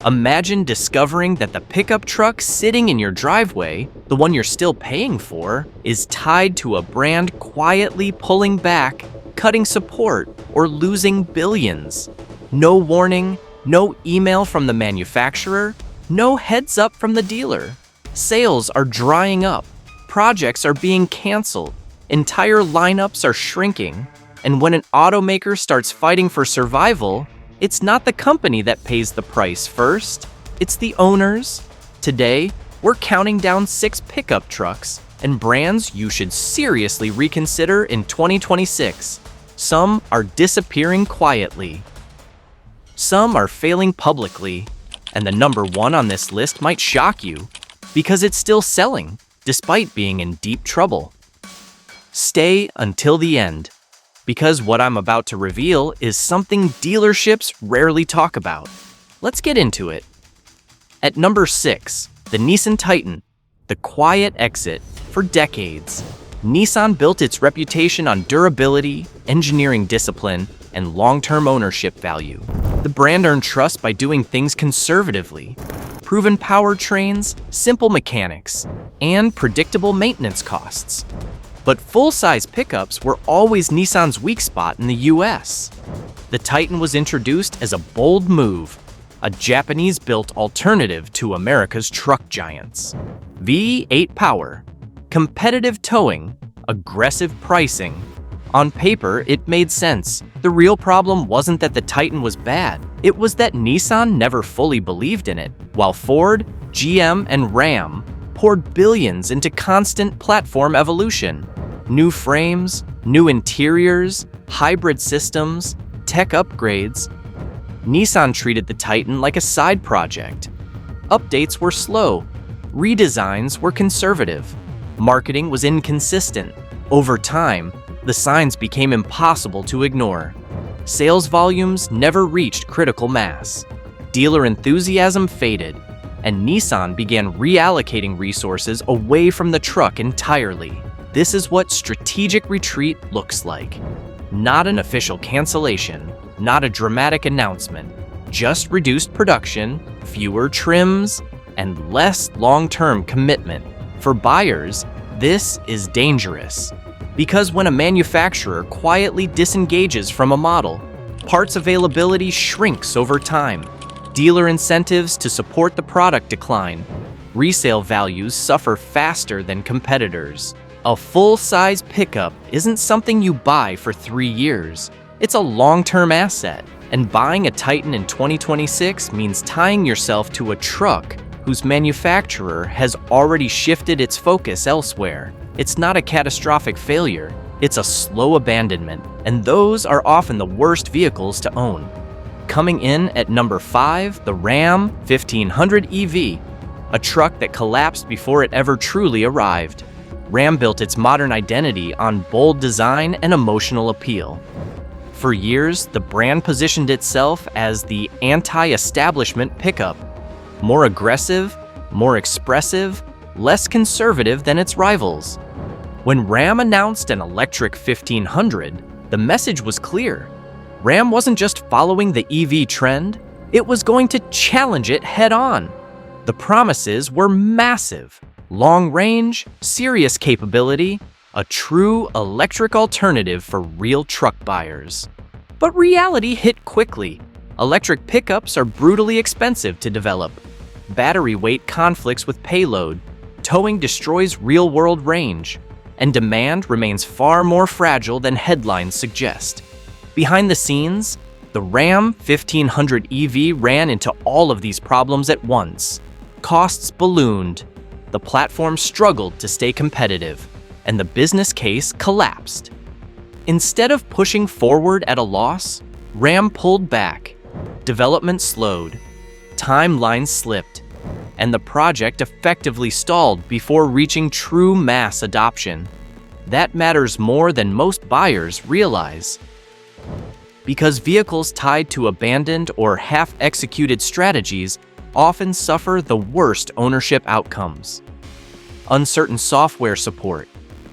Imagine discovering that the pickup truck sitting in your driveway, the one you're still paying for, is tied to a brand quietly pulling back, cutting support, or losing billions. No warning, no email from the manufacturer, no heads up from the dealer. Sales are drying up, projects are being canceled, entire lineups are shrinking, and when an automaker starts fighting for survival, it's not the company that pays the price first, it's the owners. Today, we're counting down 6 pickup trucks and brands you should seriously reconsider in 2026. Some are disappearing quietly. Some are failing publicly. And the number 1 on this list might shock you, because it's still selling, despite being in deep trouble. Stay until the end, because what I'm about to reveal is something dealerships rarely talk about. Let's get into it. At number 6, the Nissan Titan, the quiet exit. For decades, Nissan built its reputation on durability, engineering discipline, and long-term ownership value. The brand earned trust by doing things conservatively, proven powertrains, simple mechanics, and predictable maintenance costs. But full-size pickups were always Nissan's weak spot in the US. The Titan was introduced as a bold move, a Japanese-built alternative to America's truck giants. V8 power, competitive towing, aggressive pricing. On paper, it made sense. The real problem wasn't that the Titan was bad. It was that Nissan never fully believed in it, while Ford, GM, and Ram poured billions into constant platform evolution. New frames, new interiors, hybrid systems, tech upgrades. Nissan treated the Titan like a side project. Updates were slow. Redesigns were conservative. Marketing was inconsistent. Over time, the signs became impossible to ignore. Sales volumes never reached critical mass. Dealer enthusiasm faded, and Nissan began reallocating resources away from the truck entirely. This is what strategic retreat looks like. Not an official cancellation, not a dramatic announcement, just reduced production, fewer trims, and less long-term commitment. For buyers, this is dangerous. Because when a manufacturer quietly disengages from a model, parts availability shrinks over time. Dealer incentives to support the product decline. Resale values suffer faster than competitors. A full-size pickup isn't something you buy for 3 years. It's a long-term asset. And buying a Titan in 2026 means tying yourself to a truck whose manufacturer has already shifted its focus elsewhere. It's not a catastrophic failure, it's a slow abandonment, and those are often the worst vehicles to own. Coming in at number 5, the Ram 1500 EV, a truck that collapsed before it ever truly arrived. Ram built its modern identity on bold design and emotional appeal. For years, the brand positioned itself as the anti-establishment pickup, more aggressive, more expressive, less conservative than its rivals. When Ram announced an electric 1500, the message was clear. Ram wasn't just following the EV trend, it was going to challenge it head-on. The promises were massive. Long range, serious capability, a true electric alternative for real truck buyers. But reality hit quickly. Electric pickups are brutally expensive to develop. Battery weight conflicts with payload, towing destroys real-world range, and demand remains far more fragile than headlines suggest. Behind the scenes, the Ram 1500 EV ran into all of these problems at once. Costs ballooned, the platform struggled to stay competitive, and the business case collapsed. Instead of pushing forward at a loss, Ram pulled back. Development slowed, timelines slipped, and the project effectively stalled before reaching true mass adoption. That matters more than most buyers realize. Because vehicles tied to abandoned or half-executed strategies often suffer the worst ownership outcomes. Uncertain software support,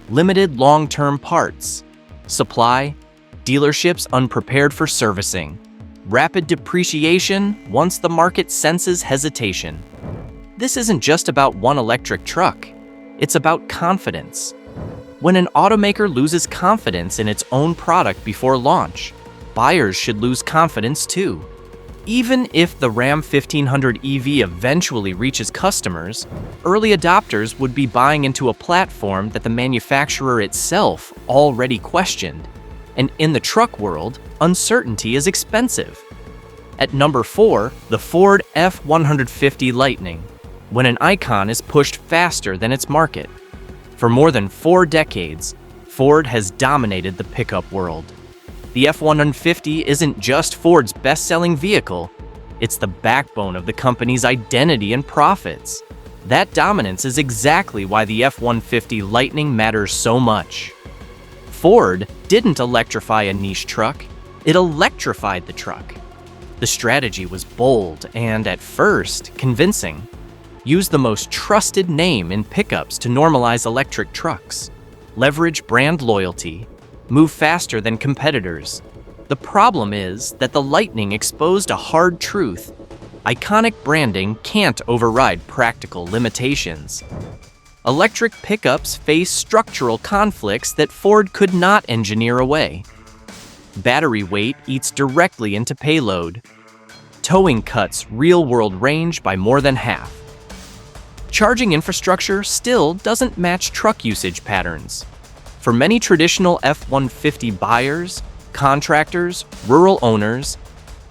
limited long-term parts, supply, dealerships unprepared for servicing. rapid depreciation once the market senses hesitation. This isn't just about one electric truck. It's about confidence. When an automaker loses confidence in its own product before launch, buyers should lose confidence too. Even if the Ram 1500 EV eventually reaches customers, early adopters would be buying into a platform that the manufacturer itself already questioned. And in the truck world, uncertainty is expensive. At number 4, the Ford F-150 Lightning, when an icon is pushed faster than its market. For more than 4 decades, Ford has dominated the pickup world. The F-150 isn't just Ford's best-selling vehicle, it's the backbone of the company's identity and profits. That dominance is exactly why the F-150 Lightning matters so much. Ford didn't electrify a niche truck, it electrified the truck. The strategy was bold and, at first, convincing. Use the most trusted name in pickups to normalize electric trucks. Leverage brand loyalty. Move faster than competitors. The problem is that the Lightning exposed a hard truth. Iconic branding can't override practical limitations. Electric pickups face structural conflicts that Ford could not engineer away. Battery weight eats directly into payload. Towing cuts real-world range by more than half. Charging infrastructure still doesn't match truck usage patterns. For many traditional F-150 buyers, contractors, rural owners,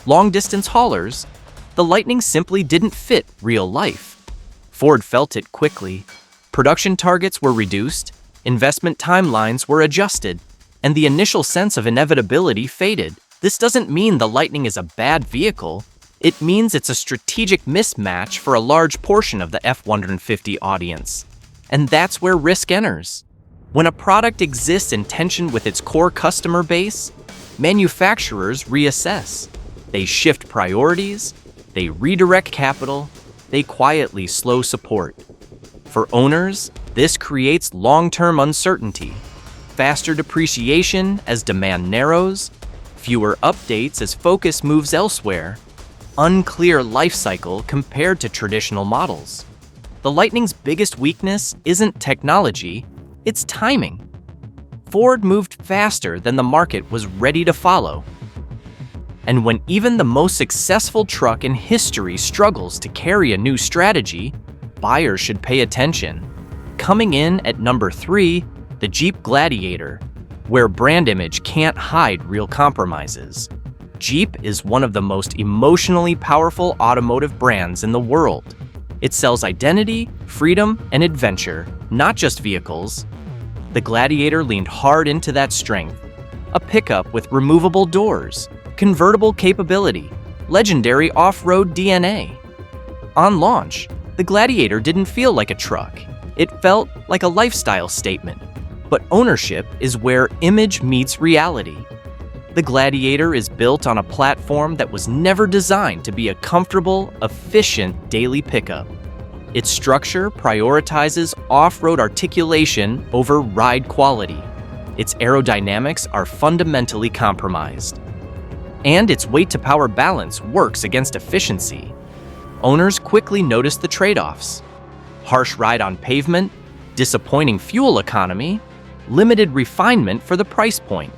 long-distance haulers, the Lightning simply didn't fit real life. Ford felt it quickly. Production targets were reduced, investment timelines were adjusted, and the initial sense of inevitability faded. This doesn't mean the Lightning is a bad vehicle. It means it's a strategic mismatch for a large portion of the F-150 audience. And that's where risk enters. When a product exists in tension with its core customer base, manufacturers reassess. They shift priorities, they redirect capital, they quietly slow support. For owners, this creates long-term uncertainty. Faster depreciation as demand narrows, fewer updates as focus moves elsewhere, unclear life cycle compared to traditional models. The Lightning's biggest weakness isn't technology, it's timing. Ford moved faster than the market was ready to follow. And when even the most successful truck in history struggles to carry a new strategy, buyers should pay attention. Coming in at number 3, the Jeep Gladiator, where brand image can't hide real compromises. Jeep is one of the most emotionally powerful automotive brands in the world. It sells identity, freedom, and adventure, not just vehicles. The Gladiator leaned hard into that strength. A pickup with removable doors, convertible capability, legendary off-road DNA. On launch, the Gladiator didn't feel like a truck. It felt like a lifestyle statement. But ownership is where image meets reality. The Gladiator is built on a platform that was never designed to be a comfortable, efficient daily pickup. Its structure prioritizes off-road articulation over ride quality. Its aerodynamics are fundamentally compromised. And its weight-to-power balance works against efficiency. Owners quickly notice the trade-offs. Harsh ride on pavement, disappointing fuel economy, limited refinement for the price point.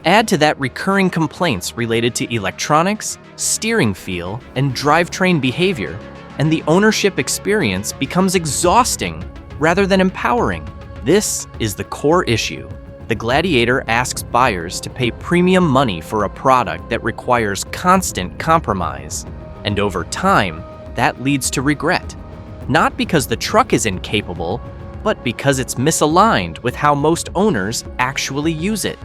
Add to that recurring complaints related to electronics, steering feel, and drivetrain behavior, and the ownership experience becomes exhausting rather than empowering. This is the core issue. The Gladiator asks buyers to pay premium money for a product that requires constant compromise, and over time, that leads to regret. Not because the truck is incapable, but because it's misaligned with how most owners actually use it.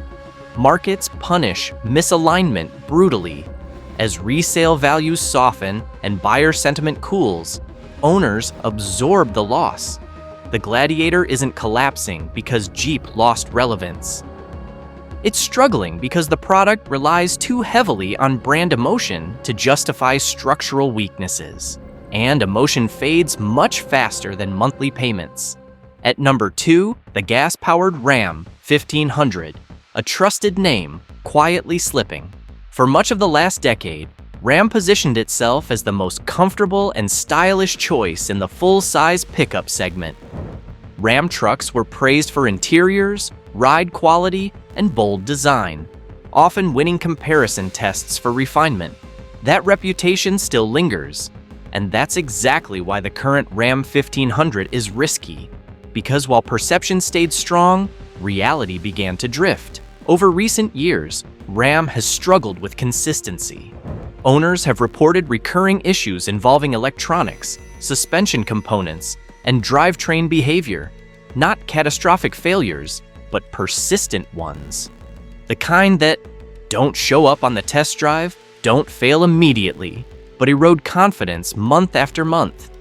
Markets punish misalignment brutally. As resale values soften and buyer sentiment cools, owners absorb the loss. The Gladiator isn't collapsing because Jeep lost relevance. It's struggling because the product relies too heavily on brand emotion to justify structural weaknesses, and emotion fades much faster than monthly payments. At number 2, the gas-powered Ram 1500, a trusted name quietly slipping. For much of the last decade, Ram positioned itself as the most comfortable and stylish choice in the full-size pickup segment. Ram trucks were praised for interiors, ride quality, and bold design, often winning comparison tests for refinement. That reputation still lingers, and that's exactly why the current Ram 1500 is risky, because while perception stayed strong, reality began to drift. Over recent years, Ram has struggled with consistency. Owners have reported recurring issues involving electronics, suspension components, and drivetrain behavior. Not catastrophic failures, but persistent ones. The kind that don't show up on the test drive, don't fail immediately, but erode confidence month after month.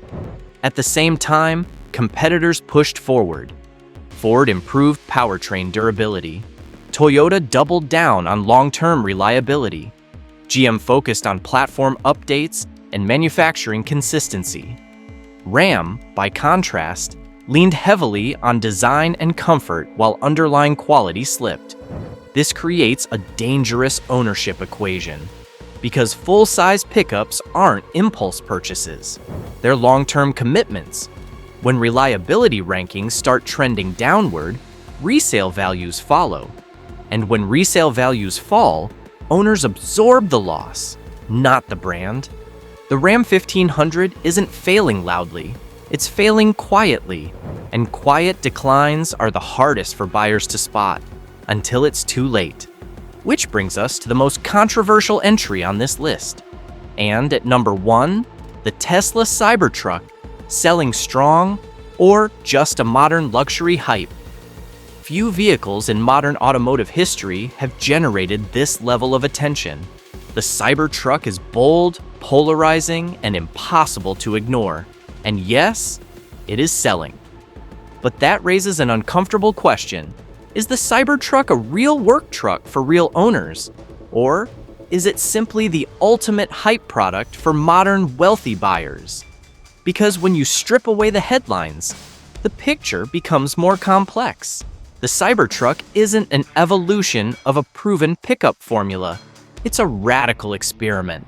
At the same time, competitors pushed forward. Ford improved powertrain durability. Toyota doubled down on long-term reliability. GM focused on platform updates and manufacturing consistency. Ram, by contrast, leaned heavily on design and comfort while underlying quality slipped. This creates a dangerous ownership equation, because full-size pickups aren't impulse purchases. They're long-term commitments. When reliability rankings start trending downward, resale values follow. And when resale values fall, owners absorb the loss, not the brand. The Ram 1500 isn't failing loudly, it's failing quietly, and quiet declines are the hardest for buyers to spot, until it's too late. Which brings us to the most controversial entry on this list. And at number 1, the Tesla Cybertruck, selling strong or just a modern luxury hype. Few vehicles in modern automotive history have generated this level of attention. The Cybertruck is bold, polarizing, and impossible to ignore. And yes, it is selling. But that raises an uncomfortable question. Is the Cybertruck a real work truck for real owners? Or is it simply the ultimate hype product for modern wealthy buyers? Because when you strip away the headlines, the picture becomes more complex. The Cybertruck isn't an evolution of a proven pickup formula. It's a radical experiment.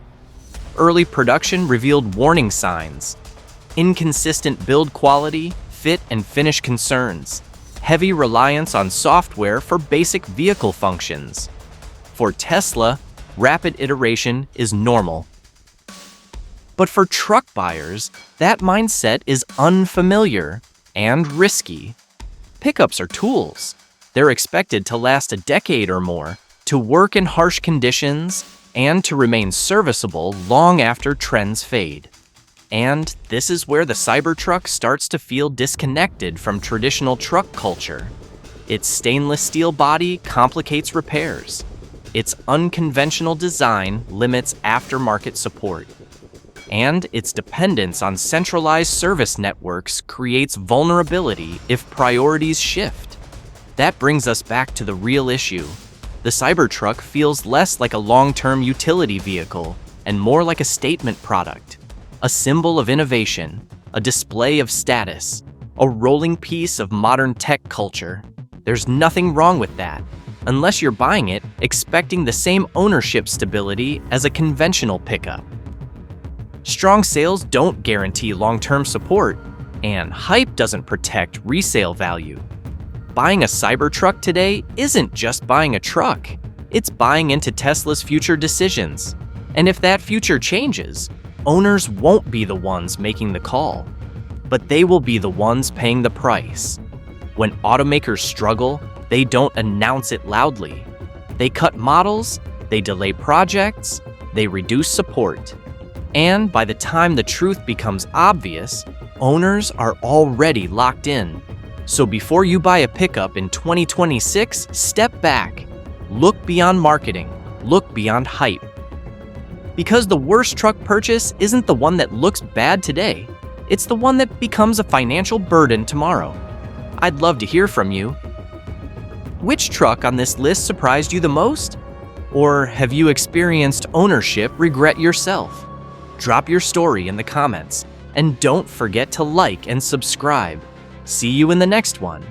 Early production revealed warning signs, inconsistent build quality, fit and finish concerns, heavy reliance on software for basic vehicle functions. For Tesla, rapid iteration is normal. But for truck buyers, that mindset is unfamiliar and risky. Pickups are tools. They're expected to last a decade or more, to work in harsh conditions, and to remain serviceable long after trends fade. And this is where the Cybertruck starts to feel disconnected from traditional truck culture. Its stainless steel body complicates repairs. Its unconventional design limits aftermarket support. And its dependence on centralized service networks creates vulnerability if priorities shift. That brings us back to the real issue. The Cybertruck feels less like a long-term utility vehicle and more like a statement product, a symbol of innovation, a display of status, a rolling piece of modern tech culture. There's nothing wrong with that, unless you're buying it expecting the same ownership stability as a conventional pickup. Strong sales don't guarantee long-term support, and hype doesn't protect resale value. Buying a Cybertruck today isn't just buying a truck, it's buying into Tesla's future decisions. And if that future changes, owners won't be the ones making the call, but they will be the ones paying the price. When automakers struggle, they don't announce it loudly. They cut models, they delay projects, they reduce support. And by the time the truth becomes obvious, owners are already locked in. So before you buy a pickup in 2026, step back. Look beyond marketing. Look beyond hype. Because the worst truck purchase isn't the one that looks bad today. It's the one that becomes a financial burden tomorrow. I'd love to hear from you. Which truck on this list surprised you the most? Or have you experienced ownership regret yourself? Drop your story in the comments, and don't forget to like and subscribe. See you in the next one.